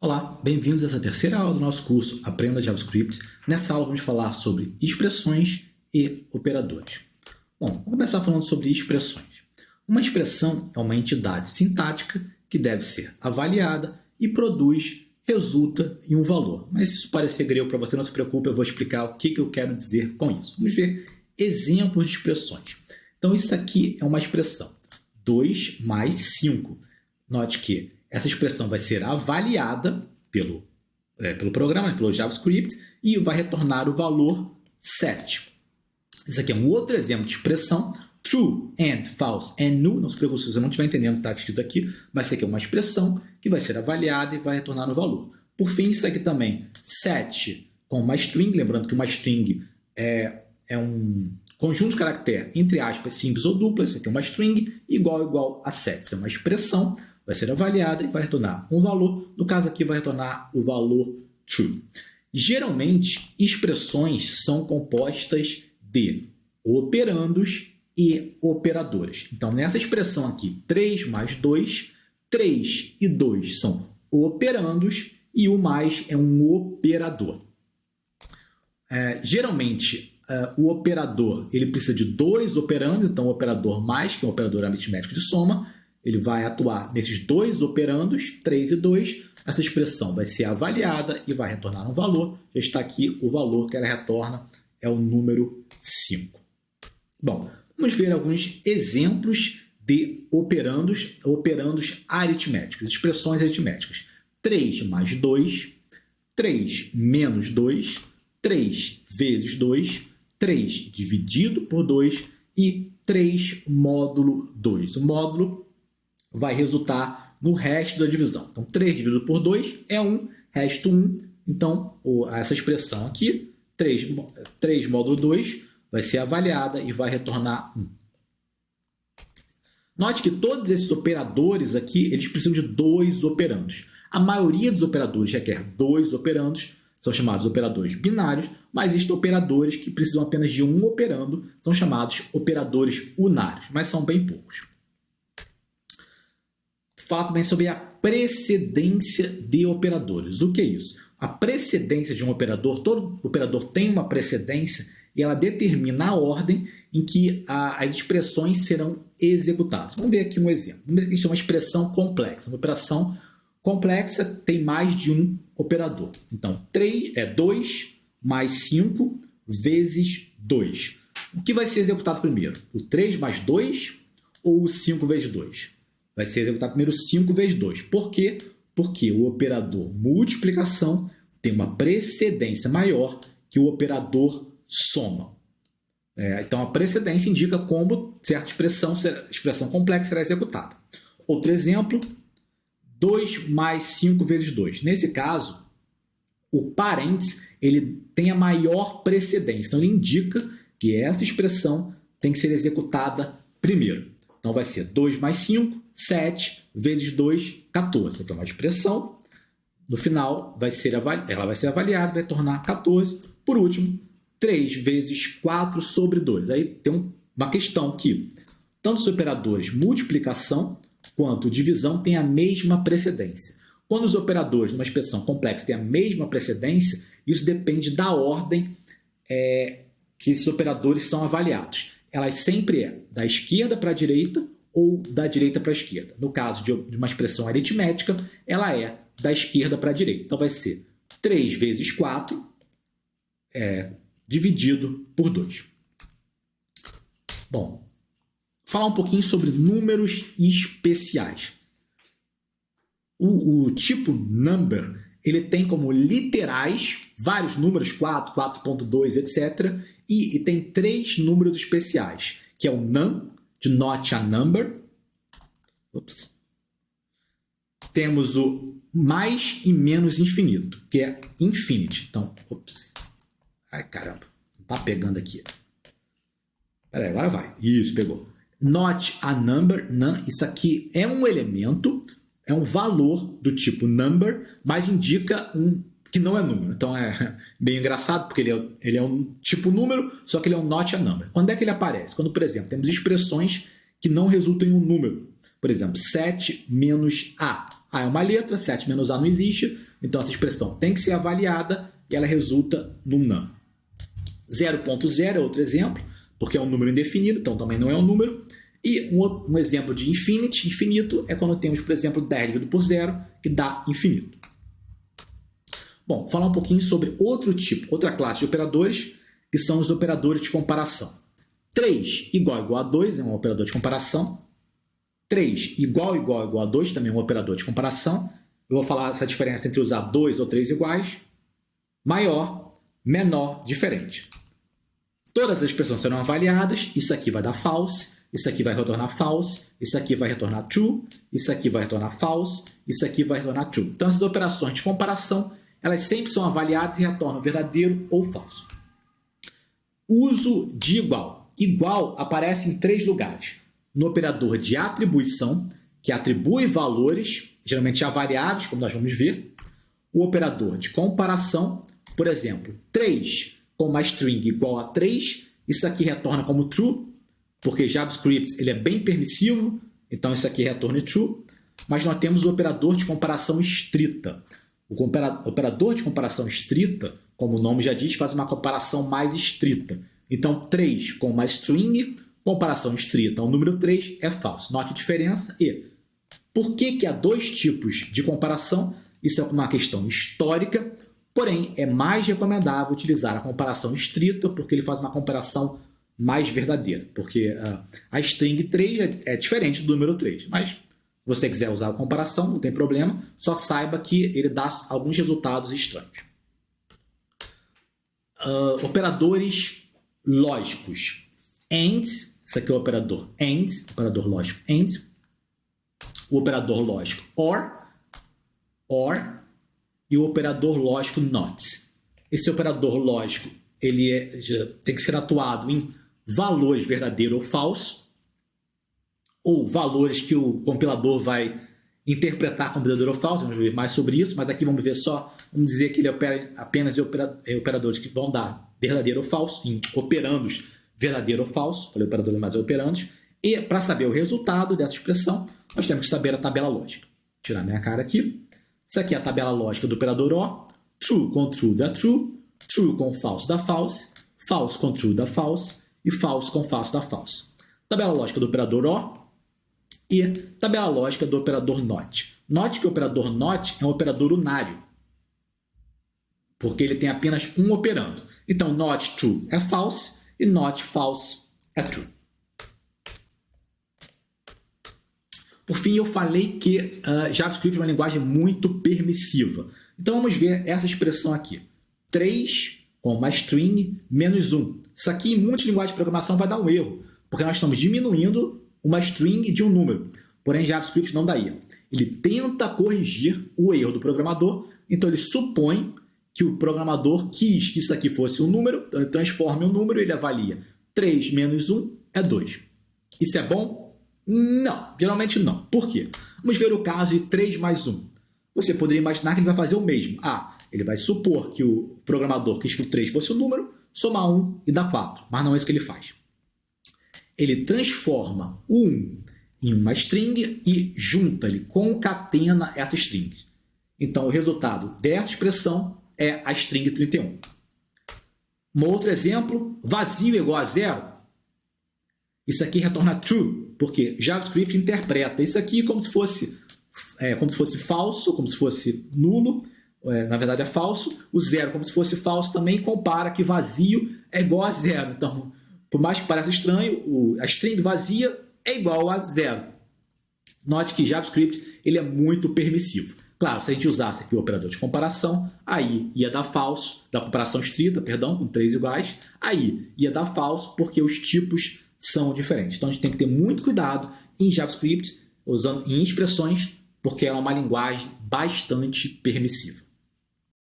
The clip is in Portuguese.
Olá, bem-vindos a essa terceira aula do nosso curso Aprenda JavaScript. Nessa aula vamos falar sobre expressões e operadores. Bom, vamos começar falando sobre expressões. Uma expressão é uma entidade sintática que deve ser avaliada e produz, resulta em um valor. Mas se isso parecer grego para você, não se preocupe, eu vou explicar o que eu quero dizer com isso. Vamos ver exemplos de expressões. Então isso aqui é uma expressão, 2 mais 5. Note que essa expressão vai ser avaliada pelo programa, pelo JavaScript, e vai retornar o valor 7. Isso aqui é um outro exemplo de expressão, true, and, false, and null. Não se preocupe se você não estiver entendendo o que está escrito aqui, mas isso aqui é uma expressão que vai ser avaliada e vai retornar o valor. Por fim, isso aqui também, set com uma string, lembrando que uma string é um conjunto de caractere, entre aspas, simples ou dupla. Isso aqui é uma string igual a set. Isso é uma expressão, vai ser avaliada e vai retornar um valor. No caso aqui, vai retornar o valor true. Geralmente, expressões são compostas de operandos e operadores. Então, nessa expressão aqui, 3 mais 2, 3 e 2 são operandos e o mais é um operador. Geralmente, o operador ele precisa de 2 operandos, então o operador mais, que é um operador aritmético de soma, ele vai atuar nesses 2 operandos, 3 e 2. Essa expressão vai ser avaliada e vai retornar um valor. Já está aqui o valor que ela retorna, é o número 5. Bom, vamos ver alguns exemplos de operandos aritméticos, expressões aritméticas. 3 mais 2, 3 menos 2, 3 vezes 2, 3 dividido por 2 e 3 módulo 2. O módulo vai resultar no resto da divisão. Então, 3 dividido por 2 é 1, resto 1. Então, essa expressão aqui, 3 módulo 2, vai ser avaliada e vai retornar 1. Note que todos esses operadores aqui, eles precisam de 2 operandos. A maioria dos operadores requer 2 operandos, são chamados operadores binários, mas existem operadores que precisam apenas de um operando, são chamados operadores unários, mas são bem poucos. Fala também sobre a precedência de operadores. O que é isso? A precedência de um operador, todo operador tem uma precedência e ela determina a ordem em que as expressões serão executadas. Vamos ver aqui um exemplo. Vamos ver que a gente tem uma expressão complexa. Uma operação complexa tem mais de um operador. Então, 2 mais 5 vezes 2. O que vai ser executado primeiro? O 3 mais 2 ou o 5 vezes 2? Vai ser executado primeiro 5 vezes 2. Por quê? Porque o operador multiplicação tem uma precedência maior que o operador soma. Então, a precedência indica como certa expressão complexa será executada. Outro exemplo, 2 mais 5 vezes 2. Nesse caso, o parênteses ele tem a maior precedência. Então, ele indica que essa expressão tem que ser executada primeiro. Então, vai ser 2 mais 5, 7 vezes 2, 14. Então, é uma expressão. No final, ela vai ser avaliada, vai tornar 14. Por último, 3 vezes 4 sobre 2. Aí tem uma questão que tanto os operadores multiplicação quanto divisão têm a mesma precedência. Quando os operadores numa expressão complexa têm a mesma precedência, isso depende da ordem que esses operadores são avaliados. Elas sempre é da esquerda para a direita ou da direita para a esquerda. No caso de uma expressão aritmética, ela é da esquerda para a direita. Então, vai ser 3 vezes 4 dividido por 2. Bom, falar um pouquinho sobre números especiais. O tipo number, ele tem como literais vários números, 4, 4.2, etc. E tem 3 números especiais, que é o none, de not a number. Temos o mais e menos infinito, que é infinity. Então, ai, caramba, não tá pegando aqui. Peraí, agora vai. Isso, pegou. Not a number, none, isso aqui é um elemento, é um valor do tipo number, mas indica que não é número. Então é bem engraçado, porque ele é um tipo número, só que ele é um not a number. Quando é que ele aparece? Quando, por exemplo, temos expressões que não resultam em um número. Por exemplo, 7 menos A. A é uma letra, 7 menos A não existe, então essa expressão tem que ser avaliada e ela resulta num none. 0.0 é outro exemplo, porque é um número indefinido, então também não é um número. E um exemplo de infinito, é quando temos, por exemplo, 10 dividido por 0, que dá infinito. Bom, falar um pouquinho sobre outra classe de operadores, que são os operadores de comparação. 3 igual a 2 é um operador de comparação. 3 igual a 2 também é um operador de comparação. Eu vou falar essa diferença entre usar 2 ou 3 iguais. Maior, menor, diferente. Todas as expressões serão avaliadas. Isso aqui vai dar false, isso aqui vai retornar false, isso aqui vai retornar true, isso aqui vai retornar false, isso aqui vai retornar true. Então, essas operações de comparação, elas sempre são avaliadas e retornam verdadeiro ou falso. Uso de igual. Igual aparece em 3 lugares. No operador de atribuição, que atribui valores, geralmente a variáveis, como nós vamos ver. O operador de comparação, por exemplo, 3 com uma string igual a 3, isso aqui retorna como true, porque JavaScript ele é bem permissivo, então isso aqui retorna true. Mas nós temos o operador de comparação estrita. O operador de comparação estrita, como o nome já diz, faz uma comparação mais estrita. Então, 3 com uma string, comparação estrita, o número 3 é falso. Note a diferença e por que há 2 tipos de comparação? Isso é uma questão histórica, porém é mais recomendável utilizar a comparação estrita porque ele faz uma comparação mais verdadeira, porque a string 3 é diferente do número 3, mas se você quiser usar a comparação, não tem problema, só saiba que ele dá alguns resultados estranhos. Operadores lógicos. AND, isso aqui é o operador AND, operador lógico AND. O operador lógico OR e o operador lógico NOT. Esse operador lógico ele tem que ser atuado em valores verdadeiro ou falso, ou valores que o compilador vai interpretar como verdadeiro ou falso. Vamos ver mais sobre isso, mas aqui vamos dizer que ele opera apenas em operadores que vão dar verdadeiro ou falso, em operandos verdadeiro ou falso, falei operadores mais operandos, e para saber o resultado dessa expressão, nós temos que saber a tabela lógica. Vou tirar minha cara aqui. Isso aqui é a tabela lógica do operador OR. True com true dá true, true com false dá false, false com true dá false e false com false dá false. Tabela lógica do operador OR e tabela lógica do operador NOT. Note que o operador NOT é um operador unário, porque ele tem apenas um operando. Então, NOT true é false e NOT false é true. Por fim, eu falei que JavaScript é uma linguagem muito permissiva. Então, vamos ver essa expressão aqui. 3 com uma string menos 1. Isso aqui, em muitas linguagens de programação, vai dar um erro, porque nós estamos diminuindo uma string de um número. Porém, JavaScript não dá erro. Ele tenta corrigir o erro do programador, então ele supõe que o programador quis que isso aqui fosse um número, então ele transforma um número e ele avalia 3 menos 1 é 2. Isso é bom? Não, geralmente não. Por quê? Vamos ver o caso de 3 mais 1. Você poderia imaginar que ele vai fazer o mesmo. Ele vai supor que o programador quis que o 3 fosse um número, somar 1 e dá 4. Mas não é isso que ele faz. Ele transforma o 1 em uma string e junta, ele concatena essa string. Então, o resultado dessa expressão é a string 31. Um outro exemplo, vazio igual a 0. Isso aqui retorna true, porque JavaScript interpreta isso aqui como se fosse falso, como se fosse nulo, na verdade é falso. O 0 como se fosse falso também compara que vazio é igual a 0. Então, por mais que pareça estranho, a string vazia é igual a 0. Note que JavaScript ele é muito permissivo. Claro, se a gente usasse aqui o operador de comparação, aí ia dar falso, da comparação estrita, perdão, com 3 iguais, aí ia dar falso porque os tipos são diferentes. Então, a gente tem que ter muito cuidado em JavaScript, usando em expressões, porque ela é uma linguagem bastante permissiva.